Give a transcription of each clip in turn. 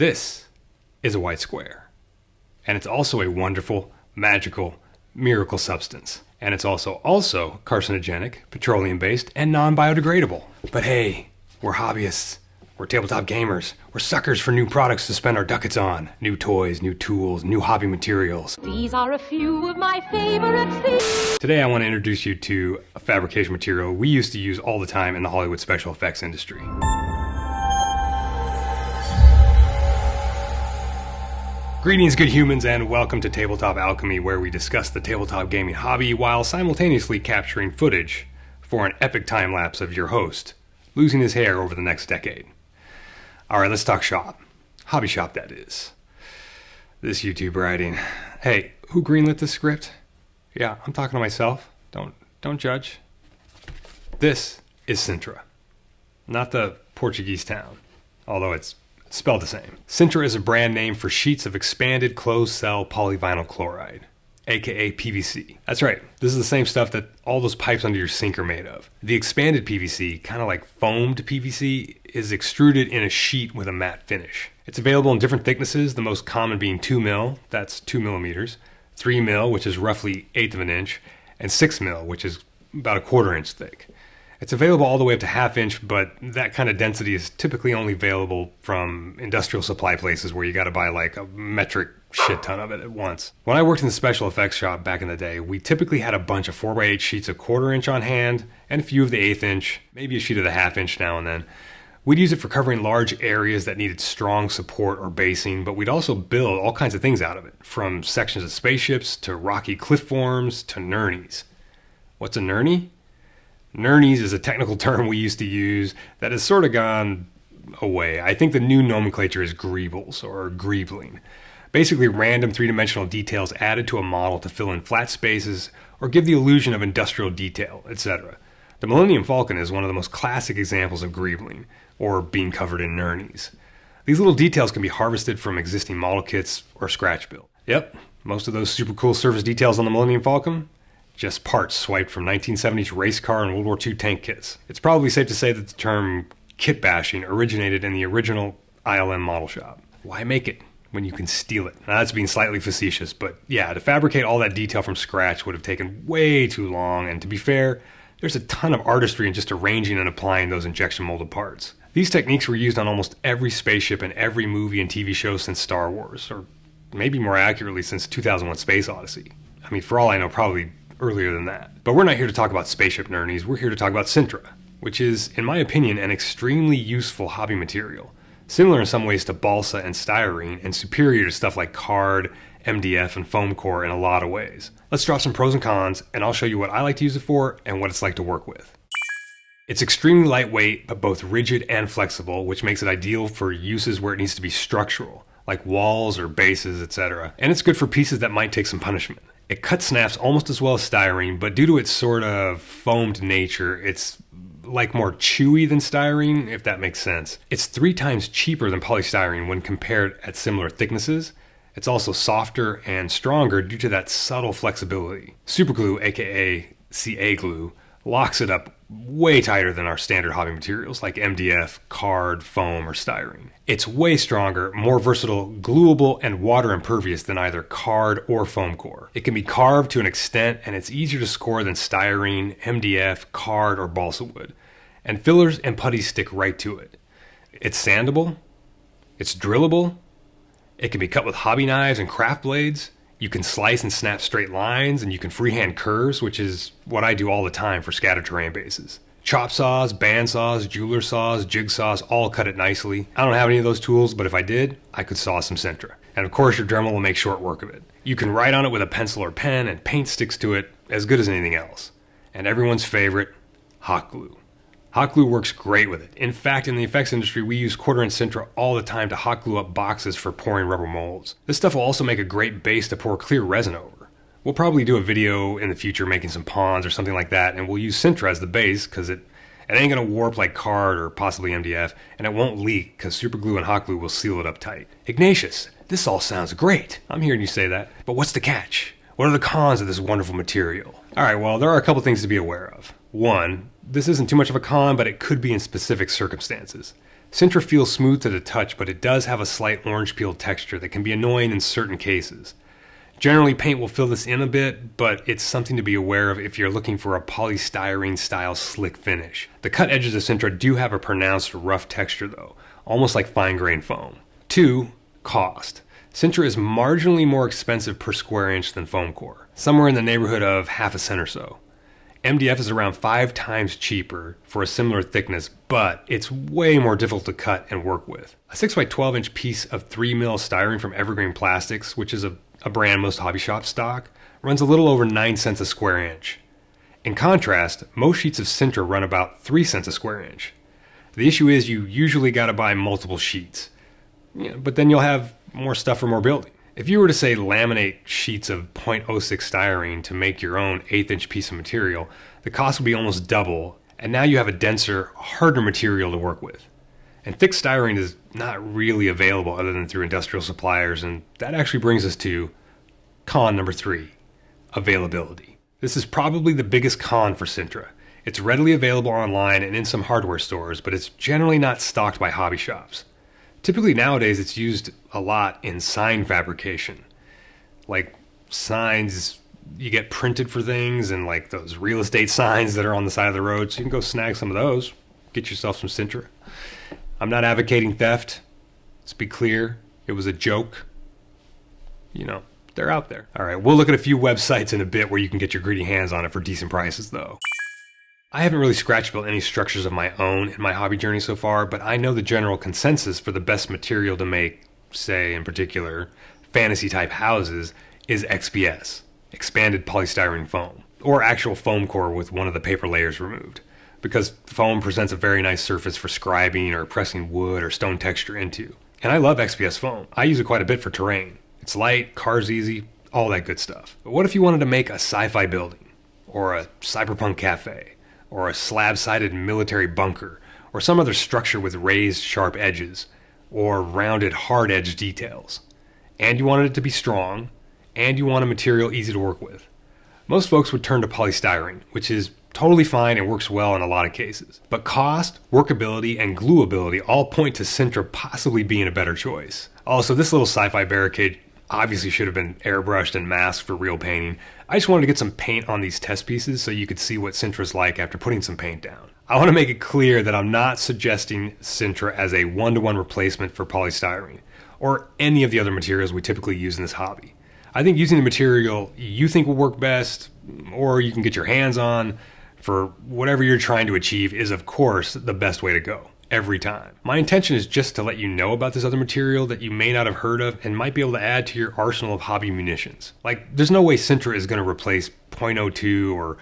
This is a white square. And it's also a wonderful, magical, miracle substance. And it's also carcinogenic, petroleum-based, and non-biodegradable. But hey, we're hobbyists. We're tabletop gamers. We're suckers for new products to spend our ducats on. New toys, new tools, new hobby materials. These are a few of my favorite things. Today I want to introduce you to a fabrication material we used to use all the time in the Hollywood special effects industry. Greetings, good humans, and welcome to Tabletop Alchemy, where we discuss the tabletop gaming hobby while simultaneously capturing footage for an epic time-lapse of your host losing his hair over the next decade. Alright, let's talk shop. Hobby shop, that is. This YouTube writing. Hey, who greenlit this script? Yeah, I'm talking to myself. Don't judge. This is Sintra. Not the Portuguese town, although it's spelled the same. Sintra is a brand name for sheets of expanded closed-cell polyvinyl chloride, aka PVC. That's right, this is the same stuff that all those pipes under your sink are made of. The expanded PVC, kind of like foamed PVC, is extruded in a sheet with a matte finish. It's available in different thicknesses, the most common being 2 mil, that's 2 millimeters, 3 mil, which is roughly 1/8 of an inch, and 6 mil, which is about a 1/4 inch thick. It's available all the way up to 1/2 inch, but that kind of density is typically only available from industrial supply places where you gotta buy like a metric shit ton of it at once. When I worked in the special effects shop back in the day, we typically had a bunch of 4x8 sheets of 1/4 inch on hand, and a few of the 1/8 inch, maybe a sheet of the 1/2 inch now and then. We'd use it for covering large areas that needed strong support or basing, but we'd also build all kinds of things out of it, from sections of spaceships to rocky cliff forms to nurnies. What's a nurnie? Nurnies is a technical term we used to use that has sort of gone away. I think the new nomenclature is greebles or greebling. Basically random three-dimensional details added to a model to fill in flat spaces or give the illusion of industrial detail, etc. The Millennium Falcon is one of the most classic examples of greebling, or being covered in nurnies. These little details can be harvested from existing model kits or scratch built. Yep, most of those super cool surface details on the Millennium Falcon, just parts swiped from 1970s race car and World War II tank kits. It's probably safe to say that the term kit bashing originated in the original ILM model shop. Why make it when you can steal it? Now, that's being slightly facetious, but yeah, to fabricate all that detail from scratch would have taken way too long, and to be fair, there's a ton of artistry in just arranging and applying those injection molded parts. These techniques were used on almost every spaceship in every movie and TV show since Star Wars, or maybe more accurately since 2001 Space Odyssey. I mean, for all I know, probably earlier than that. But we're not here to talk about spaceship nurnies, we're here to talk about Sintra, which is, in my opinion, an extremely useful hobby material. Similar in some ways to balsa and styrene, and superior to stuff like card, MDF, and foam core in a lot of ways. Let's drop some pros and cons, and I'll show you what I like to use it for and what it's like to work with. It's extremely lightweight, but both rigid and flexible, which makes it ideal for uses where it needs to be structural, like walls or bases, etc. And it's good for pieces that might take some punishment. It cuts snaps almost as well as styrene, but due to its sort of foamed nature, it's like more chewy than styrene, if that makes sense. It's 3 times cheaper than polystyrene when compared at similar thicknesses. It's also softer and stronger due to that subtle flexibility. Superglue, aka CA glue, locks it up way tighter than our standard hobby materials like MDF, card, foam, or styrene. It's way stronger, more versatile, gluable, and water impervious than either card or foam core. It can be carved to an extent, and it's easier to score than styrene, MDF, card, or balsa wood. And fillers and putties stick right to it. It's sandable, it's drillable, it can be cut with hobby knives and craft blades. You can slice and snap straight lines, and you can freehand curves, which is what I do all the time for scattered terrain bases. Chop saws, band saws, jeweler saws, jigsaws all cut it nicely. I don't have any of those tools, but if I did, I could saw some Sintra. And of course your Dremel'll will make short work of it. You can write on it with a pencil or pen, and paint sticks to it as good as anything else. And everyone's favorite, hot glue. Hot glue works great with it. In fact, in the effects industry, we use 1/4 inch Sintra all the time to hot glue up boxes for pouring rubber molds. This stuff will also make a great base to pour clear resin over. We'll probably do a video in the future making some ponds or something like that, and we'll use Sintra as the base because it ain't gonna warp like card or possibly MDF, and it won't leak because super glue and hot glue will seal it up tight. Ignatius, this all sounds great. I'm hearing you say that, but what's the catch? What are the cons of this wonderful material? Alright, well, there are a couple things to be aware of. One, this isn't too much of a con, but it could be in specific circumstances. Sintra feels smooth to the touch, but it does have a slight orange peel texture that can be annoying in certain cases. Generally, paint will fill this in a bit, but it's something to be aware of if you're looking for a polystyrene style slick finish. The cut edges of Sintra do have a pronounced rough texture though, almost like fine grained foam. 2. Cost. Sintra is marginally more expensive per square inch than foam core, somewhere in the neighborhood of half a cent or so. MDF is around 5 times cheaper for a similar thickness, but it's way more difficult to cut and work with. A 6x12 inch piece of 3mm styrene from Evergreen Plastics, which is a brand most hobby shops stock, runs a little over 9 cents a square inch. In contrast, most sheets of Sintra run about 3 cents a square inch. The issue is you usually gotta buy multiple sheets, but then you'll have more stuff for more building. If you were to say laminate sheets of 0.06 styrene to make your own 1/8 inch piece of material, the cost would be almost double, and now you have a denser, harder material to work with. And thick styrene is not really available other than through industrial suppliers, and that actually brings us to con number 3, availability. This is probably the biggest con for Sintra. It's readily available online and in some hardware stores, but it's generally not stocked by hobby shops. Typically nowadays it's used a lot in sign fabrication. Like signs you get printed for things, and like those real estate signs that are on the side of the road, so you can go snag some of those. Get yourself some Sintra. I'm not advocating theft. Let's be clear. It was a joke. They're out there. Alright, we'll look at a few websites in a bit where you can get your greedy hands on it for decent prices though. I haven't really scratch built any structures of my own in my hobby journey so far, but I know the general consensus for the best material to make, say in particular, fantasy type houses is XPS, expanded polystyrene foam, or actual foam core with one of the paper layers removed, because foam presents a very nice surface for scribing or pressing wood or stone texture into. And I love XPS foam. I use it quite a bit for terrain. It's light, car's easy, all that good stuff. But what if you wanted to make a sci-fi building, or a cyberpunk cafe, or a slab-sided military bunker, or some other structure with raised sharp edges, or rounded hard-edged details? And you wanted it to be strong, and you want a material easy to work with. Most folks would turn to polystyrene, which is totally fine and works well in a lot of cases. But cost, workability, and glueability all point to Sintra possibly being a better choice. Also, this little sci-fi barricade obviously should have been airbrushed and masked for real painting. I just wanted to get some paint on these test pieces so you could see what Sintra's like after putting some paint down. I want to make it clear that I'm not suggesting Sintra as a one-to-one replacement for polystyrene, or any of the other materials we typically use in this hobby. I think using the material you think will work best, or you can get your hands on, for whatever you're trying to achieve is of course the best way to go. Every time. My intention is just to let you know about this other material that you may not have heard of and might be able to add to your arsenal of hobby munitions. Like, there's no way Sintra is going to replace 0.02 or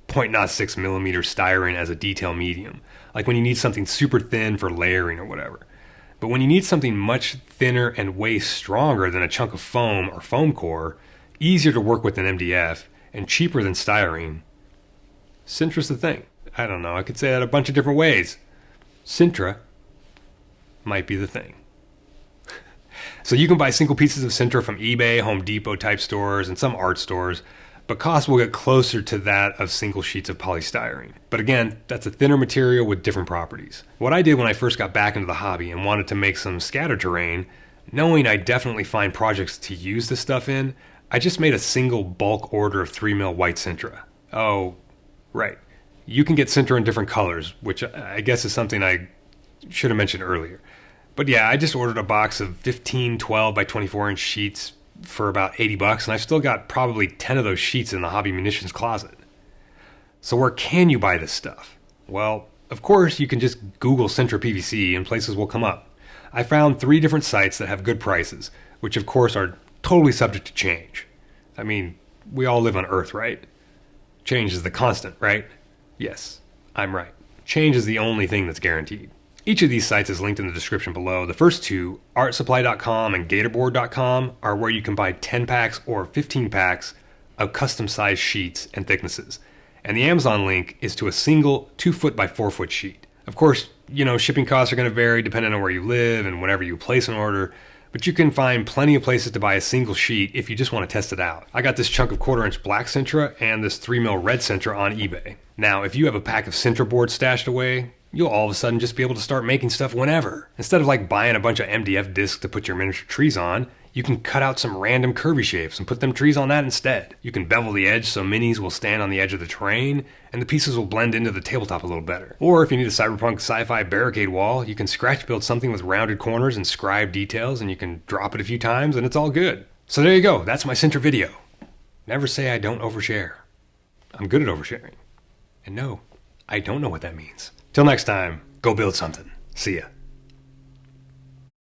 0.06 millimeter styrene as a detail medium, like when you need something super thin for layering or whatever. But when you need something much thinner and way stronger than a chunk of foam or foam core, easier to work with than MDF, and cheaper than styrene, Sintra's the thing. I don't know, I could say that a bunch of different ways. Sintra might be the thing. So you can buy single pieces of Sintra from eBay, Home Depot type stores, and some art stores, but cost will get closer to that of single sheets of polystyrene. But again, that's a thinner material with different properties. What I did when I first got back into the hobby and wanted to make some scatter terrain, knowing I'd definitely find projects to use this stuff in, I just made a single bulk order of 3mm white Sintra. Oh, right. You can get Sintra in different colors, which I guess is something I should have mentioned earlier. But yeah, I just ordered a box of 15 12 by 24 inch sheets for about $80, and I've still got probably 10 of those sheets in the hobby munitions closet. So where can you buy this stuff? Well, of course you can just Google Sintra PVC and places will come up. I found 3 different sites that have good prices, which of course are totally subject to change. I mean, we all live on Earth, right? Change is the constant, right? Yes, I'm right. Change is the only thing that's guaranteed. Each of these sites is linked in the description below. The first two, artsupply.com and gatorboard.com, are where you can buy 10 packs or 15 packs of custom sized sheets and thicknesses. And the Amazon link is to a single 2-foot by 4-foot sheet. Of course, shipping costs are going to vary depending on where you live and whenever you place an order, but you can find plenty of places to buy a single sheet if you just want to test it out. I got this chunk of 1/4 inch black Sintra and this 3mm red Sintra on eBay. Now, if you have a pack of Sintra boards stashed away, you'll all of a sudden just be able to start making stuff whenever. Instead of like buying a bunch of MDF discs to put your miniature trees on, you can cut out some random curvy shapes and put them trees on that instead. You can bevel the edge so minis will stand on the edge of the terrain, and the pieces will blend into the tabletop a little better. Or if you need a cyberpunk sci-fi barricade wall, you can scratch build something with rounded corners and scribe details, and you can drop it a few times and it's all good. So there you go, that's my Sinter video. Never say I don't overshare. I'm good at oversharing. And no, I don't know what that means. Till next time, go build something. See ya.